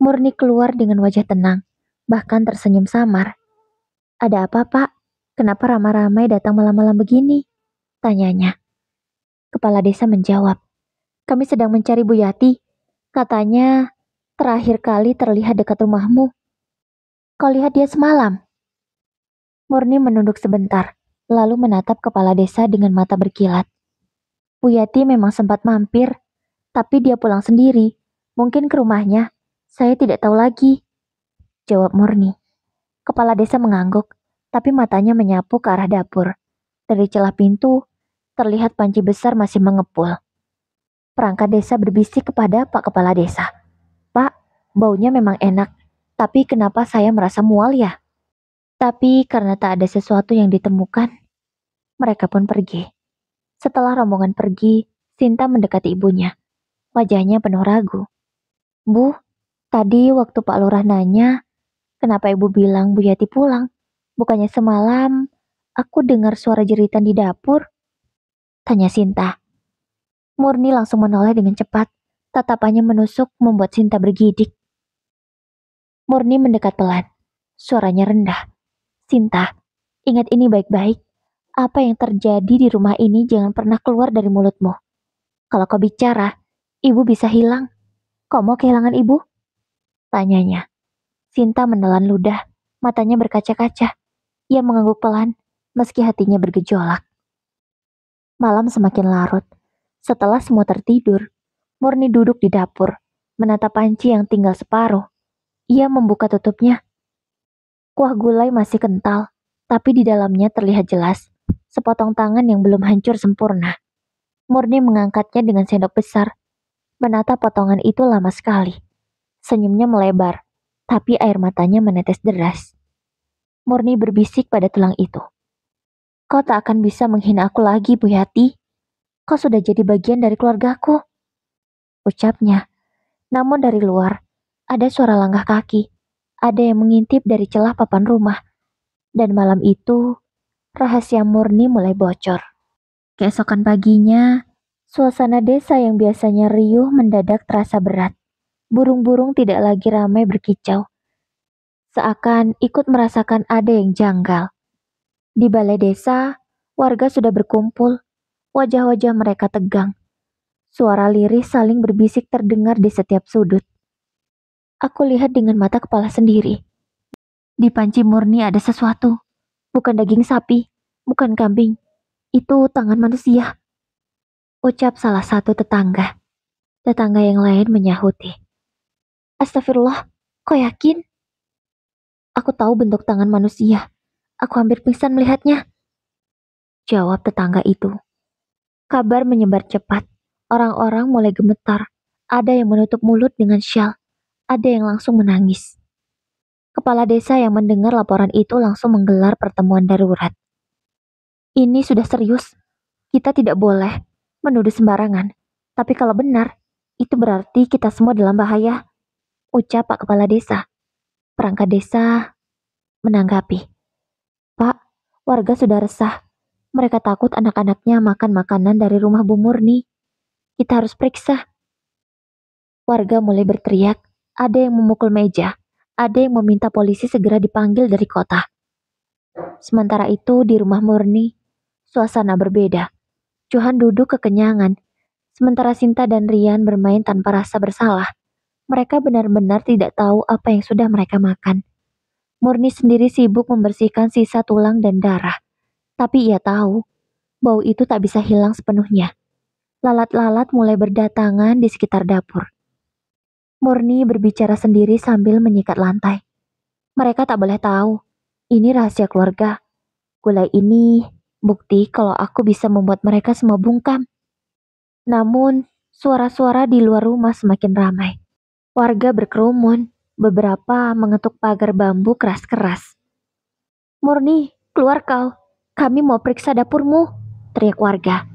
Murni keluar dengan wajah tenang, bahkan tersenyum samar. Ada apa, Pak? Kenapa ramai-ramai datang malam-malam begini? Tanyanya. Kepala desa menjawab, kami sedang mencari Bu Yati. Katanya, terakhir kali terlihat dekat rumahmu. Kau lihat dia semalam? Murni menunduk sebentar, lalu menatap kepala desa dengan mata berkilat. Bu Yati memang sempat mampir, tapi dia pulang sendiri. Mungkin ke rumahnya. Saya tidak tahu lagi. Jawab Murni. Kepala desa mengangguk, tapi matanya menyapu ke arah dapur. Dari celah pintu, terlihat panci besar masih mengepul. Perangkat desa berbisik kepada Pak Kepala Desa. Pak, baunya memang enak, tapi kenapa saya merasa mual ya? Tapi karena tak ada sesuatu yang ditemukan, mereka pun pergi. Setelah rombongan pergi, Sinta mendekati ibunya. Wajahnya penuh ragu. Bu, tadi waktu Pak Lurah nanya, kenapa ibu bilang Bu Yati pulang? Bukannya semalam aku dengar suara jeritan di dapur? Tanya Sinta. Murni langsung menoleh dengan cepat. Tatapannya menusuk membuat Sinta bergidik. Murni mendekat pelan. Suaranya rendah. Sinta, ingat ini baik-baik. Apa yang terjadi di rumah ini jangan pernah keluar dari mulutmu. Kalau kau bicara, ibu bisa hilang. Kau mau kehilangan ibu? Tanyanya. Sinta menelan ludah, matanya berkaca-kaca. Ia mengangguk pelan, meski hatinya bergejolak. Malam semakin larut. Setelah semua tertidur, Murni duduk di dapur, menatap panci yang tinggal separuh. Ia membuka tutupnya. Kuah gulai masih kental, tapi di dalamnya terlihat jelas sepotong tangan yang belum hancur sempurna. Murni mengangkatnya dengan sendok besar. Menatap potongan itu lama sekali. Senyumnya melebar, tapi air matanya menetes deras. Murni berbisik pada tulang itu. Kau tak akan bisa menghina aku lagi, Bu Yati. Kau sudah jadi bagian dari keluargaku. Ucapnya. Namun dari luar, ada suara langkah kaki. Ada yang mengintip dari celah papan rumah. Dan malam itu, rahasia Murni mulai bocor. Keesokan paginya, suasana desa yang biasanya riuh mendadak terasa berat. Burung-burung tidak lagi ramai berkicau. Seakan ikut merasakan ada yang janggal. Di balai desa, warga sudah berkumpul. Wajah-wajah mereka tegang. Suara lirih saling berbisik terdengar di setiap sudut. Aku lihat dengan mata kepala sendiri. Di panci Murni ada sesuatu. Bukan daging sapi, bukan kambing. Itu tangan manusia. Ucap salah satu tetangga. Tetangga yang lain menyahuti. Astagfirullah, kau yakin? Aku tahu bentuk tangan manusia. Aku hampir pingsan melihatnya. Jawab tetangga itu. Kabar menyebar cepat. Orang-orang mulai gemetar. Ada yang menutup mulut dengan syal. Ada yang langsung menangis. Kepala desa yang mendengar laporan itu langsung menggelar pertemuan darurat. Ini sudah serius. Kita tidak boleh menuduh sembarangan. Tapi kalau benar, itu berarti kita semua dalam bahaya. Ucap Pak Kepala Desa. Perangkat desa menanggapi. Pak, warga sudah resah. Mereka takut anak-anaknya makan makanan dari rumah Bu Murni. Kita harus periksa. Warga mulai berteriak. Ada yang memukul meja. Ada yang meminta polisi segera dipanggil dari kota. Sementara itu di rumah Murni, suasana berbeda. Johan duduk kekenyangan. Sementara Sinta dan Rian bermain tanpa rasa bersalah. Mereka benar-benar tidak tahu apa yang sudah mereka makan. Murni sendiri sibuk membersihkan sisa tulang dan darah. Tapi ia tahu, bau itu tak bisa hilang sepenuhnya. Lalat-lalat mulai berdatangan di sekitar dapur. Murni berbicara sendiri sambil menyikat lantai. Mereka tak boleh tahu. Ini rahasia keluarga. Gulai ini bukti kalau aku bisa membuat mereka semua bungkam. Namun, suara-suara di luar rumah semakin ramai. Warga berkerumun. Beberapa mengetuk pagar bambu keras-keras. Murni, keluar kau. Kami mau periksa dapurmu, teriak warga.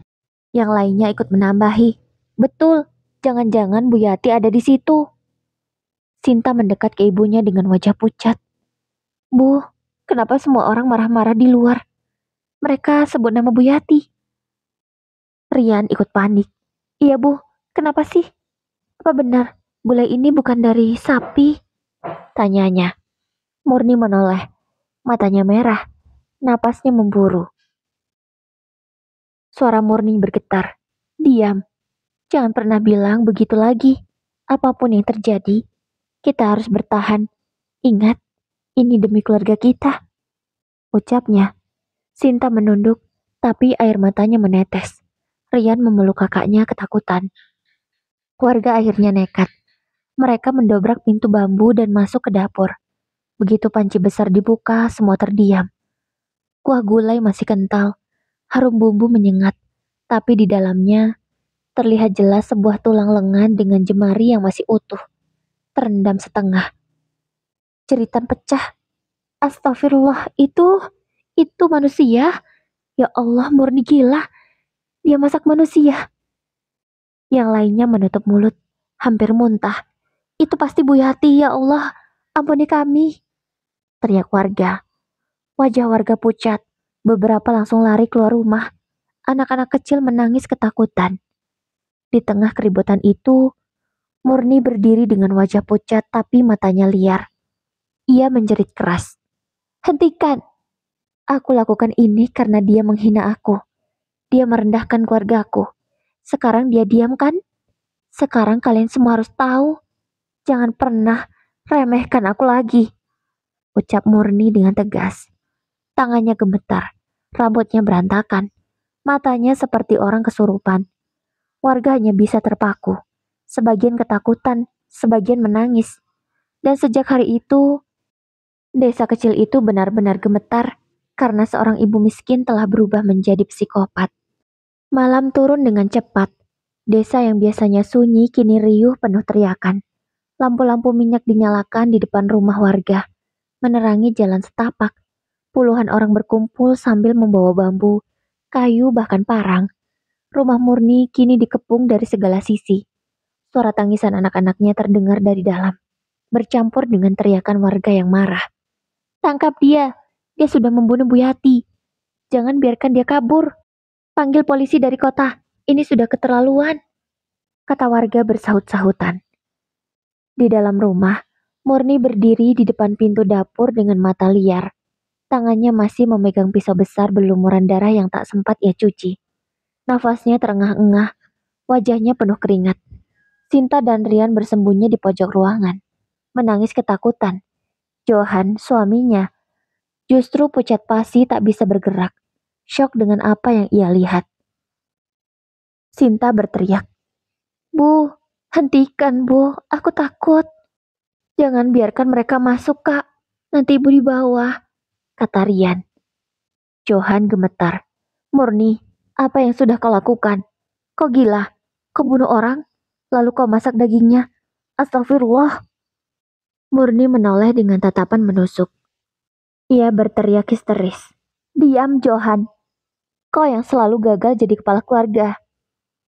Yang lainnya ikut menambahi. Betul, jangan-jangan Bu Yati ada di situ. Sinta mendekat ke ibunya dengan wajah pucat. Bu, kenapa semua orang marah-marah di luar? Mereka sebut nama Bu Yati. Rian ikut panik. Iya Bu, kenapa sih? Apa benar, gulai ini bukan dari sapi? Tanyanya. Murni menoleh. Matanya merah. Napasnya memburu. Suara Murni bergetar. Diam. Jangan pernah bilang begitu lagi. Apapun yang terjadi, kita harus bertahan. Ingat, ini demi keluarga kita. Ucapnya. Sinta menunduk, tapi air matanya menetes. Rian memeluk kakaknya ketakutan. Keluarga akhirnya nekat. Mereka mendobrak pintu bambu dan masuk ke dapur. Begitu panci besar dibuka, semua terdiam. Kuah gulai masih kental. Harum bumbu menyengat. Tapi di dalamnya terlihat jelas sebuah tulang lengan dengan jemari yang masih utuh, terendam setengah. Jeritan pecah. Astagfirullah, itu manusia. Ya Allah, Murni gila. Dia masak manusia. Yang lainnya menutup mulut, hampir muntah. Itu pasti Bu Yati, ya Allah. Ampuni kami. Teriak warga. Wajah warga pucat. Beberapa langsung lari keluar rumah. Anak-anak kecil menangis ketakutan. Di tengah keributan itu, Murni berdiri dengan wajah pucat tapi matanya liar. Ia menjerit keras. Hentikan! Aku lakukan ini karena dia menghina aku. Dia merendahkan keluargaku. Sekarang dia diam kan? Sekarang kalian semua harus tahu. Jangan pernah remehkan aku lagi. Ucap Murni dengan tegas. Tangannya gemetar. Rambutnya berantakan. Matanya seperti orang kesurupan. Warga hanya bisa terpaku. Sebagian ketakutan, sebagian menangis. Dan sejak hari itu, desa kecil itu benar-benar gemetar karena seorang ibu miskin telah berubah menjadi psikopat. Malam turun dengan cepat. Desa yang biasanya sunyi kini riuh penuh teriakan. Lampu-lampu minyak dinyalakan di depan rumah warga, menerangi jalan setapak. Puluhan orang berkumpul sambil membawa bambu, kayu bahkan parang. Rumah Murni kini dikepung dari segala sisi. Suara tangisan anak-anaknya terdengar dari dalam, bercampur dengan teriakan warga yang marah. Tangkap dia! Dia sudah membunuh Bu Yati. Jangan biarkan dia kabur. Panggil polisi dari kota. Ini sudah keterlaluan. Kata warga bersahut-sahutan. Di dalam rumah, Murni berdiri di depan pintu dapur dengan mata liar. Tangannya masih memegang pisau besar berlumuran darah yang tak sempat ia cuci. Nafasnya terengah-engah, wajahnya penuh keringat. Sinta dan Rian bersembunyi di pojok ruangan, menangis ketakutan. Johan, suaminya, justru pucat pasi tak bisa bergerak, syok dengan apa yang ia lihat. Sinta berteriak, Bu, Hentikan, Bu. Aku takut. Jangan biarkan mereka masuk, Kak. Nanti Ibu di bawah, kata Rian. Johan gemetar. Murni, apa yang sudah kau lakukan? Kau gila? Kau bunuh orang? Lalu kau masak dagingnya? Astagfirullah. Murni menoleh dengan tatapan menusuk. Ia berteriak histeris. Diam, Johan. Kau yang selalu gagal jadi kepala keluarga.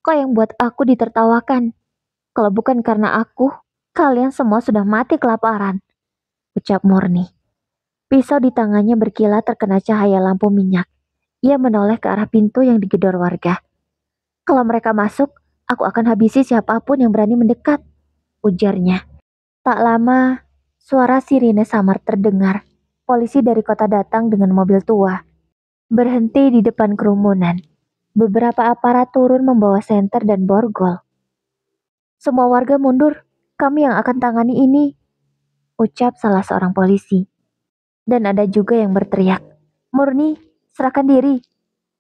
Kau yang buat aku ditertawakan. Kalau bukan karena aku, kalian semua sudah mati kelaparan. Ucap Murni. Pisau di tangannya berkilat terkena cahaya lampu minyak. Ia menoleh ke arah pintu yang digedor warga. Kalau mereka masuk, aku akan habisi siapapun yang berani mendekat, ujarnya. Tak lama, suara sirine samar terdengar. Polisi dari kota datang dengan mobil tua. Berhenti di depan kerumunan. Beberapa aparat turun membawa senter dan borgol. Semua warga mundur, kami yang akan tangani ini, ucap salah seorang polisi. Dan ada juga yang berteriak, Murni, serahkan diri.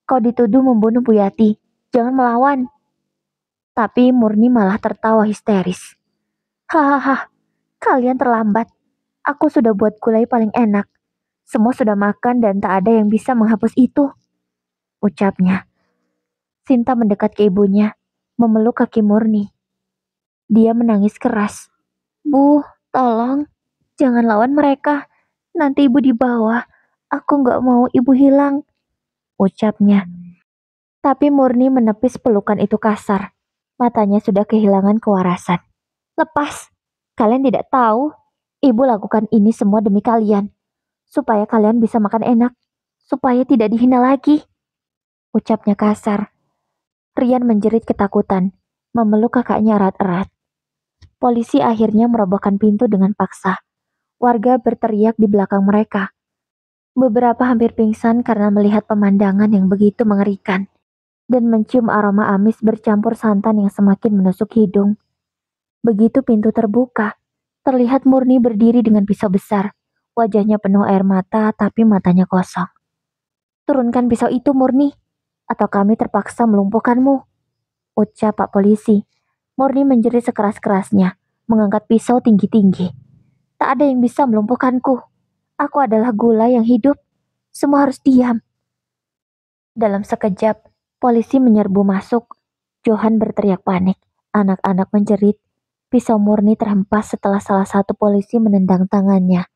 Kau dituduh membunuh Bu Yati, jangan melawan. Tapi Murni malah tertawa histeris. Hahaha, kalian terlambat. Aku sudah buat gulai paling enak. Semua sudah makan dan tak ada yang bisa menghapus itu, ucapnya. Sinta mendekat ke ibunya, memeluk kaki Murni. Dia menangis keras. Bu, tolong, jangan lawan mereka. Nanti ibu di bawah. Aku nggak mau ibu hilang, ucapnya. Tapi Murni menepis pelukan itu kasar. Matanya sudah kehilangan kewarasan. Lepas, kalian tidak tahu. Ibu lakukan ini semua demi kalian. Supaya kalian bisa makan enak. Supaya tidak dihina lagi, ucapnya kasar. Rian menjerit ketakutan, memeluk kakaknya erat-erat. Polisi akhirnya merobohkan pintu dengan paksa. Warga berteriak di belakang mereka. Beberapa hampir pingsan karena melihat pemandangan yang begitu mengerikan dan mencium aroma amis bercampur santan yang semakin menusuk hidung. Begitu pintu terbuka, terlihat Murni berdiri dengan pisau besar. Wajahnya penuh air mata tapi matanya kosong. Turunkan pisau itu, Murni, atau kami terpaksa melumpuhkanmu, ucap Pak Polisi. Murni menjerit sekeras-kerasnya, mengangkat pisau tinggi-tinggi. Tak ada yang bisa melumpuhkanku. Aku adalah gula yang hidup. Semua harus diam. Dalam sekejap, polisi menyerbu masuk. Johan berteriak panik. Anak-anak menjerit. Pisau Murni terhempas setelah salah satu polisi menendang tangannya.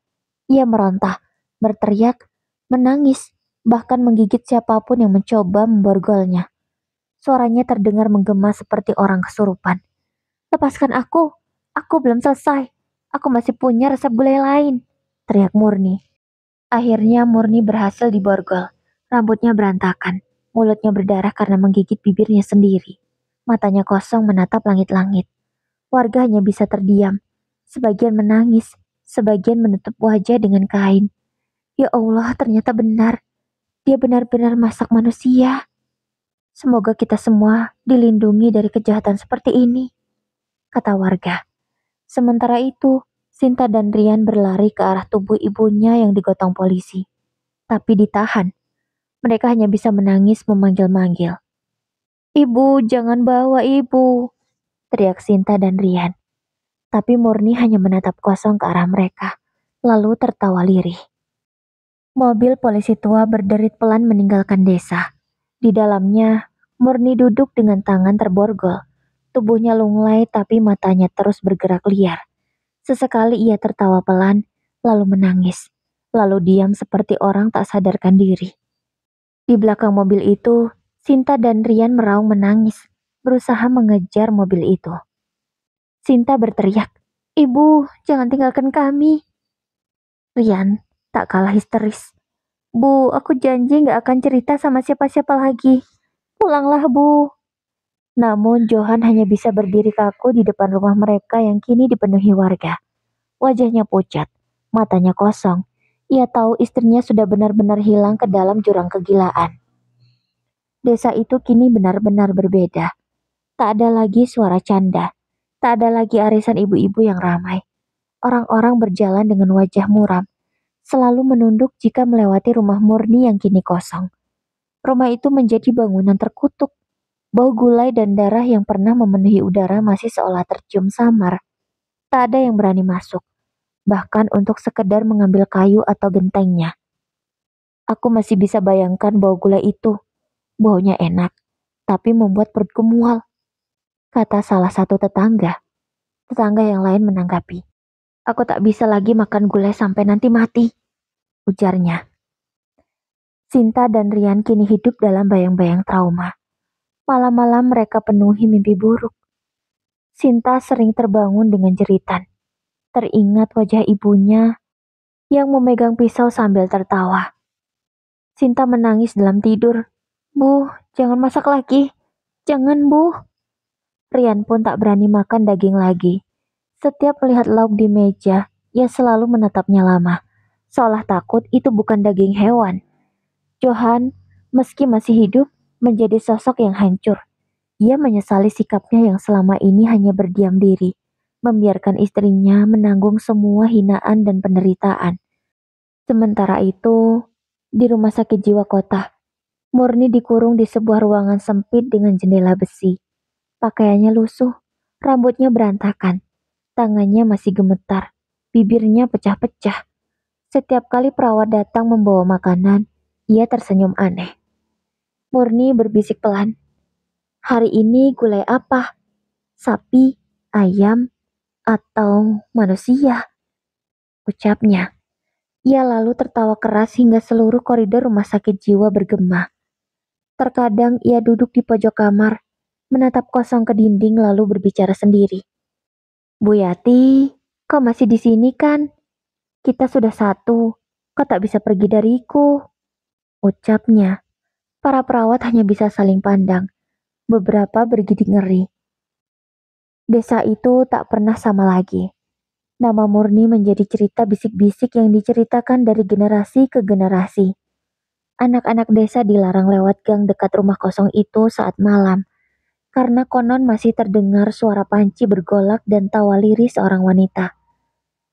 Ia merontah, berteriak, menangis, bahkan menggigit siapapun yang mencoba memborgolnya. Suaranya terdengar menggema seperti orang kesurupan. Lepaskan aku belum selesai. Aku masih punya resep gulai lain, teriak Murni. Akhirnya Murni berhasil diborgol. Rambutnya berantakan, mulutnya berdarah karena menggigit bibirnya sendiri. Matanya kosong menatap langit-langit. Warga hanya bisa terdiam. Sebagian menangis, sebagian menutup wajah dengan kain. Ya Allah, ternyata benar. Dia benar-benar masak manusia. Semoga kita semua dilindungi dari kejahatan seperti ini, kata warga. Sementara itu, Sinta dan Rian berlari ke arah tubuh ibunya yang digotong polisi. Tapi ditahan. Mereka hanya bisa menangis memanggil-manggil. Ibu, jangan bawa ibu, teriak Sinta dan Rian. Tapi Murni hanya menatap kosong ke arah mereka, lalu tertawa lirih. Mobil polisi tua berderit pelan meninggalkan desa. Di dalamnya, Murni duduk dengan tangan terborgol. Tubuhnya lunglai tapi matanya terus bergerak liar. Sesekali ia tertawa pelan, lalu menangis, lalu diam seperti orang tak sadarkan diri. Di belakang mobil itu, Sinta dan Rian meraung menangis, berusaha mengejar mobil itu. Sinta berteriak, Ibu, jangan tinggalkan kami. Rian tak kalah histeris. Bu, aku janji gak akan cerita sama siapa-siapa lagi. Pulanglah, Bu. Namun Johan hanya bisa berdiri kaku di depan rumah mereka yang kini dipenuhi warga. Wajahnya pucat, matanya kosong. Ia tahu istrinya sudah benar-benar hilang ke dalam jurang kegilaan. Desa itu kini benar-benar berbeda. Tak ada lagi suara canda. Tak ada lagi arisan ibu-ibu yang ramai. Orang-orang berjalan dengan wajah muram, selalu menunduk jika melewati rumah Murni yang kini kosong. Rumah itu menjadi bangunan terkutuk. Bau gulai dan darah yang pernah memenuhi udara masih seolah tercium samar. Tak ada yang berani masuk, bahkan untuk sekedar mengambil kayu atau gentengnya. Aku masih bisa bayangkan bau gulai itu. Baunya enak, tapi membuat perutku mual, kata salah satu tetangga. Tetangga yang lain menanggapi. Aku tak bisa lagi makan gulai sampai nanti mati, ujarnya. Sinta dan Rian kini hidup dalam bayang-bayang trauma. Malam-malam mereka penuhi mimpi buruk. Sinta sering terbangun dengan jeritan. Teringat wajah ibunya yang memegang pisau sambil tertawa. Sinta menangis dalam tidur. Bu, jangan masak lagi. Jangan, Bu. Rian pun tak berani makan daging lagi. Setiap melihat lauk di meja, ia selalu menatapnya lama. Seolah takut itu bukan daging hewan. Johan, meski masih hidup, menjadi sosok yang hancur. Ia menyesali sikapnya yang selama ini hanya berdiam diri, membiarkan istrinya menanggung semua hinaan dan penderitaan. Sementara itu, di rumah sakit jiwa kota, Murni dikurung di sebuah ruangan sempit dengan jendela besi. Pakaiannya lusuh, rambutnya berantakan, tangannya masih gemetar, bibirnya pecah-pecah. Setiap kali perawat datang membawa makanan, ia tersenyum aneh. Murni berbisik pelan, "Hari ini gulai apa? Sapi, ayam, atau manusia?" ucapnya. Ia lalu tertawa keras hingga seluruh koridor rumah sakit jiwa bergema. Terkadang ia duduk di pojok kamar, menatap kosong ke dinding lalu berbicara sendiri. "Bu Yati, kau masih di sini kan? Kita sudah satu. Kau tak bisa pergi dariku," ucapnya. Para perawat hanya bisa saling pandang. Beberapa bergidik ngeri. Desa itu tak pernah sama lagi. Nama Murni menjadi cerita bisik-bisik yang diceritakan dari generasi ke generasi. Anak-anak desa dilarang lewat gang dekat rumah kosong itu saat malam, karena konon masih terdengar suara panci bergolak dan tawa lirih seorang wanita.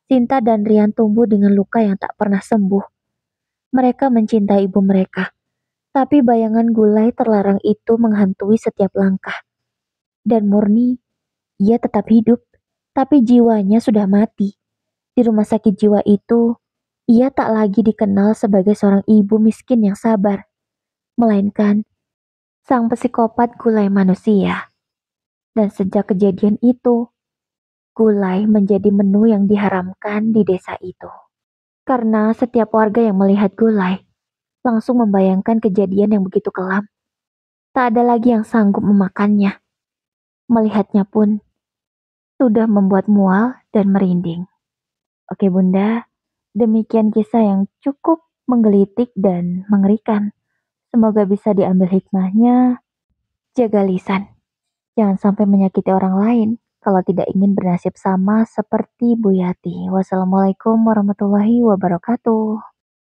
Sinta dan Rian tumbuh dengan luka yang tak pernah sembuh. Mereka mencintai ibu mereka, tapi bayangan gulai terlarang itu menghantui setiap langkah. Dan Murni, ia tetap hidup, tapi jiwanya sudah mati. Di rumah sakit jiwa itu, ia tak lagi dikenal sebagai seorang ibu miskin yang sabar, melainkan sang psikopat gulai manusia. Dan sejak kejadian itu, gulai menjadi menu yang diharamkan di desa itu. Karena setiap warga yang melihat gulai langsung membayangkan kejadian yang begitu kelam. Tak ada lagi yang sanggup memakannya. Melihatnya pun sudah membuat mual dan merinding. Oke Bunda, demikian kisah yang cukup menggelitik dan mengerikan. Semoga bisa diambil hikmahnya, jaga lisan. Jangan sampai menyakiti orang lain kalau tidak ingin bernasib sama seperti Bu Yati. Wassalamualaikum warahmatullahi wabarakatuh.